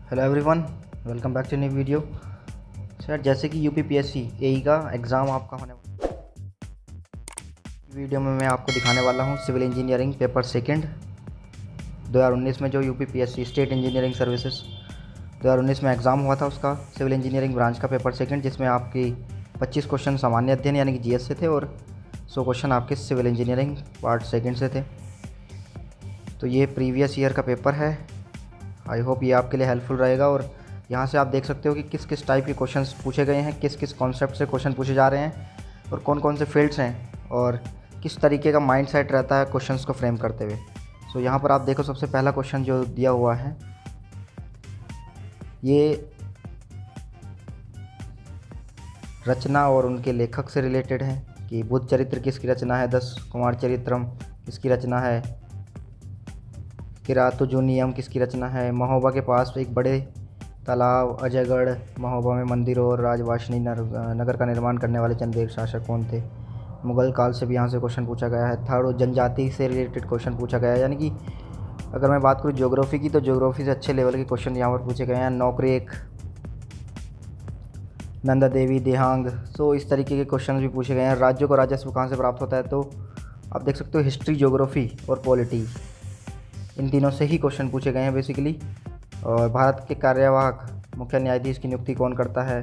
Hello everyone, welcome back to new video. Sir, जैसे कि UPPSC एई का एग्ज़ाम आपका होने वाला वीडियो में मैं आपको दिखाने वाला हूं सिविल इंजीनियरिंग पेपर सेकंड 2019 में जो यूपीपीएससी स्टेट इंजीनियरिंग सर्विसेज 2019 में एग्ज़ाम हुआ था उसका सिविल इंजीनियरिंग ब्रांच का पेपर सेकंड, जिसमें आपकी 25 क्वेश्चन सामान्य अध्ययन यानी कि जीएस से थे और 100 क्वेश्चन आपके सिविल इंजीनियरिंग पार्ट सेकंड से थे। तो ये प्रीवियस ईयर का पेपर है। आई होप ये आपके लिए हेल्पफुल रहेगा। और यहाँ से आप देख सकते हो कि किस किस टाइप के क्वेश्चंस पूछे गए हैं, किस किस कॉन्सेप्ट से क्वेश्चन पूछे जा रहे हैं और कौन कौन से फील्ड्स हैं और किस तरीके का माइंड सेट रहता है क्वेश्चंस को फ्रेम करते हुए। सो यहाँ पर आप देखो, सबसे पहला क्वेश्चन जो दिया हुआ है ये रचना और उनके लेखक से रिलेटेड है कि बुद्ध चरित्र किसकी रचना है, 10 कुमार चरित्रम किसकी रचना है, किरातुजुनियम किसकी रचना है, महोबा के पास एक बड़े तालाब अजयगढ़ महोबा में मंदिरों और राजवासनी नगर का निर्माण करने वाले चंदेल शासक कौन थे। मुगल काल से भी यहाँ से क्वेश्चन पूछा गया है। थर्ड, जनजाति से रिलेटेड क्वेश्चन पूछा गया है, यानी कि अगर मैं बात करूँ ज्योग्राफी की तो ज्योग्राफी से अच्छे लेवल के क्वेश्चन यहाँ पर पूछे गए हैं। नौकरी एक, नंदा देवी देहांग, सो इस तरीके के क्वेश्चन भी पूछे गए हैं। राज्यों को राजस्व कहाँ से प्राप्त होता है, तो आप देख सकते हो हिस्ट्री, ज्योग्राफी और पॉलिटी, इन तीनों से ही क्वेश्चन पूछे गए हैं बेसिकली। और भारत के कार्यवाहक मुख्य न्यायाधीश की नियुक्ति कौन करता है।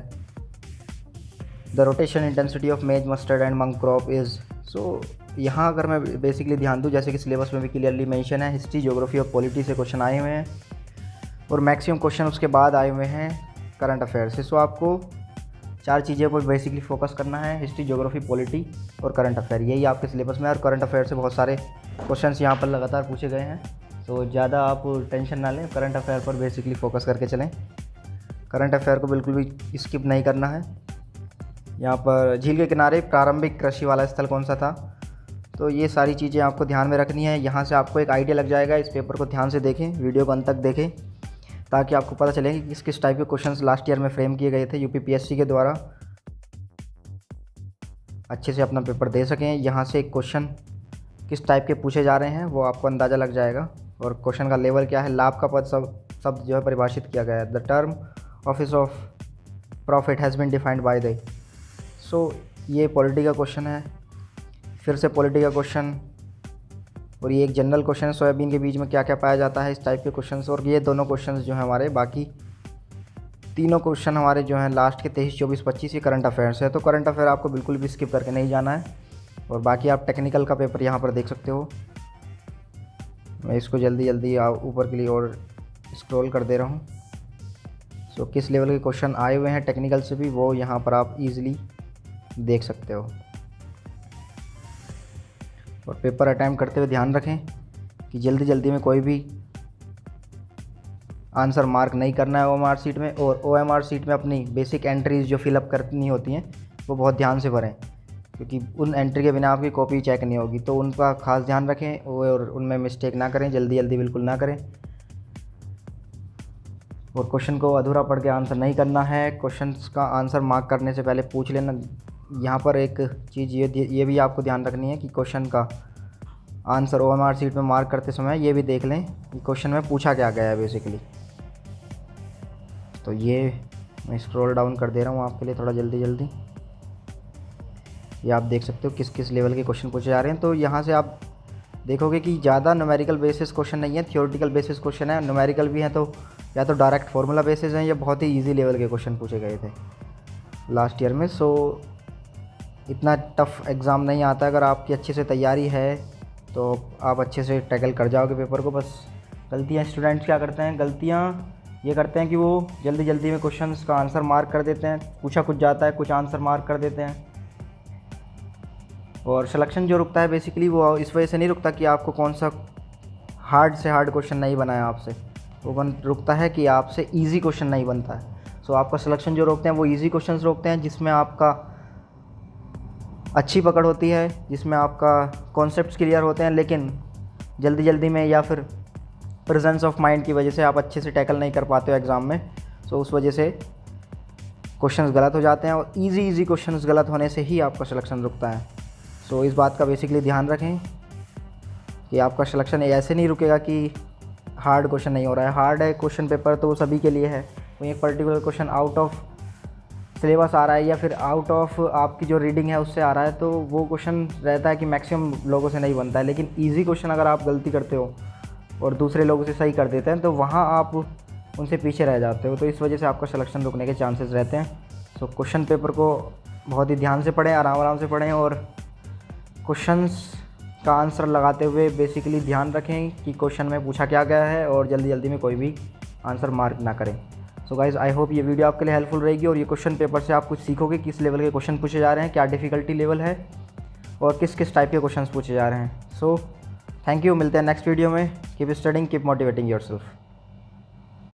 The rotation intensity of maize mustard and moong crop is, so यहाँ अगर मैं बेसिकली ध्यान दूँ, जैसे कि सिलेबस में भी क्लियरली मेंशन है, हिस्ट्री, ज्योग्राफी और पॉलिटी से क्वेश्चन आए हुए हैं और मैक्सिमम क्वेश्चन उसके बाद आए हुए हैं करंट अफेयर से। सो आपको 4 चीज़ों पर बेसिकली फोकस करना है, हिस्ट्री, ज्योग्राफी, पॉलिटी और करंट अफेयर, यही आपके सिलेबस में है। और करंट अफेयर से बहुत सारे क्वेश्चन यहाँ पर लगातार पूछे गए हैं, तो ज़्यादा आप टेंशन ना लें, करंट अफेयर पर बेसिकली फ़ोकस करके चलें। करंट अफेयर को बिल्कुल भी स्किप नहीं करना है। यहाँ पर झील के किनारे प्रारंभिक कृषि वाला स्थल कौन सा था, तो ये सारी चीज़ें आपको ध्यान में रखनी है। यहाँ से आपको एक आइडिया लग जाएगा। इस पेपर को ध्यान से देखें, वीडियो को अंत तक देखें, ताकि आपको पता चले कि किस किस टाइप के क्वेश्चंस लास्ट ईयर में फ्रेम किए गए थे यूपीपीएससी के द्वारा, अच्छे से अपना पेपर दे सकें। यहाँ से एक क्वेश्चन किस टाइप के पूछे जा रहे हैं वो आपको अंदाज़ा लग जाएगा और क्वेश्चन का लेवल क्या है। लाभ का पद शब्द जो है परिभाषित किया गया है। The term office of profit has been defined by the, so ये पॉलिटी का क्वेश्चन है। फिर से पॉलिटी का क्वेश्चन, और ये एक जनरल क्वेश्चन है, सोयाबीन के बीज में क्या क्या पाया जाता है, इस टाइप के क्वेश्चन। और ये दोनों क्वेश्चन जो हैं हमारे, बाकी तीनों क्वेश्चन हमारे जो हैं लास्ट के 23, 24, 25 ये करंट अफेयर्स है। तो करंट अफेयर आपको बिल्कुल भी स्किप करके नहीं जाना है। और बाकी आप टेक्निकल का पेपर यहाँ पर देख सकते हो। मैं इसको जल्दी जल्दी ऊपर के लिए और स्क्रॉल कर दे रहा हूँ। सो किस लेवल के क्वेश्चन आए हुए हैं टेक्निकल से भी, वो यहाँ पर आप इजीली देख सकते हो। और पेपर अटैम्प्ट करते हुए ध्यान रखें कि जल्दी जल्दी में कोई भी आंसर मार्क नहीं करना है ओएमआर सीट में। और ओएमआर सीट में अपनी बेसिक एंट्रीज जो फिलअप करनी होती हैं वो बहुत ध्यान से भरें, क्योंकि उन एंट्री के बिना आपकी कॉपी चेक नहीं होगी, तो उनका खास ध्यान रखें और उनमें मिस्टेक ना करें, जल्दी जल्दी बिल्कुल ना करें। और क्वेश्चन को अधूरा पढ़ के आंसर नहीं करना है। क्वेश्चंस का आंसर मार्क करने से पहले पूछ लेना। यहाँ पर एक चीज़ ये भी आपको ध्यान रखनी है कि क्वेश्चन का आंसर ओएमआर सीट में मार्क करते समय ये भी देख लें कि क्वेश्चन में पूछा क्या गया है बेसिकली। तो ये मैं स्क्रॉल डाउन कर दे रहा हूँ आपके लिए थोड़ा जल्दी जल्दी। ये आप देख सकते हो किस किस लेवल के क्वेश्चन पूछे जा रहे हैं। तो यहाँ से आप देखोगे कि ज़्यादा न्यूमेरिकल बेसिस क्वेश्चन नहीं है, थियोरेटिकल बेसिस क्वेश्चन है। न्यूमेरिकल भी हैं तो या तो डायरेक्ट फार्मूला बेसिस हैं या बहुत ही इजी लेवल के क्वेश्चन पूछे गए थे लास्ट ईयर में। सो इतना टफ एग्ज़ाम नहीं आता। अगर आपकी अच्छे से तैयारी है तो आप अच्छे से टैकल कर जाओगे पेपर को। बस गलतियाँ स्टूडेंट्स क्या करते हैं, गलतियाँ ये करते हैं कि वो जल्दी जल्दी में क्वेश्चंस का आंसर मार्क कर देते हैं। पूछा कुछ जाता है, कुछ आंसर मार्क कर देते हैं। और सिलेक्शन जो रुकता है बेसिकली वो इस वजह से नहीं रुकता कि आपको कौन सा हार्ड से हार्ड क्वेश्चन नहीं बनाया आपसे, वो रुकता है कि आपसे इजी क्वेश्चन नहीं बनता है। सो आपका सिलेक्शन जो रोकते हैं वो इजी क्वेश्चंस रोकते हैं, जिसमें आपका अच्छी पकड़ होती है, जिसमें आपका कॉन्सेप्ट्स क्लियर होते हैं, लेकिन जल्दी जल्दी में या फिर प्रेजेंस ऑफ माइंड की वजह से आप अच्छे से टैकल नहीं कर पाते हो एग्ज़ाम में। सो उस वजह से क्वेश्चंस गलत हो जाते हैं और इजी क्वेश्चंस गलत होने से ही आपका सिलेक्शन रुकता है। सो इस बात का बेसिकली ध्यान रखें कि आपका सिलेक्शन ऐसे नहीं रुकेगा कि हार्ड क्वेश्चन नहीं हो रहा है। हार्ड है क्वेश्चन पेपर तो वो सभी के लिए है, कोई एक particular question out of syllabus आ रहा है या फिर आउट ऑफ आपकी जो रीडिंग है उससे आ रहा है, तो वो क्वेश्चन रहता है कि मैक्सिमम लोगों से नहीं बनता है। लेकिन ईजी क्वेश्चन अगर आप गलती करते हो और दूसरे लोगों से सही कर देते हैं तो वहाँ आप उनसे पीछे रह जाते हो, तो इस वजह से आपका सिलेक्शन रुकने के चांसेस रहते हैं। सो क्वेश्चन पेपर को बहुत ही ध्यान से पढ़ें, आराम आराम से पढ़ें और क्वेश्चंस का आंसर लगाते हुए बेसिकली ध्यान रखें कि क्वेश्चन में पूछा क्या गया है और जल्दी जल्दी में कोई भी आंसर मार्क ना करें। सो गाइज़, आई होप ये वीडियो आपके लिए हेल्पफुल रहेगी और ये क्वेश्चन पेपर से आप कुछ सीखोगे, किस लेवल के क्वेश्चन पूछे जा रहे हैं, क्या डिफ़िकल्टी लेवल है और किस किस टाइप के क्वेश्चन पूछे जा रहे हैं। सो थैंक यू, मिलते हैं नेक्स्ट वीडियो में। Keep studying, keep motivating yourself.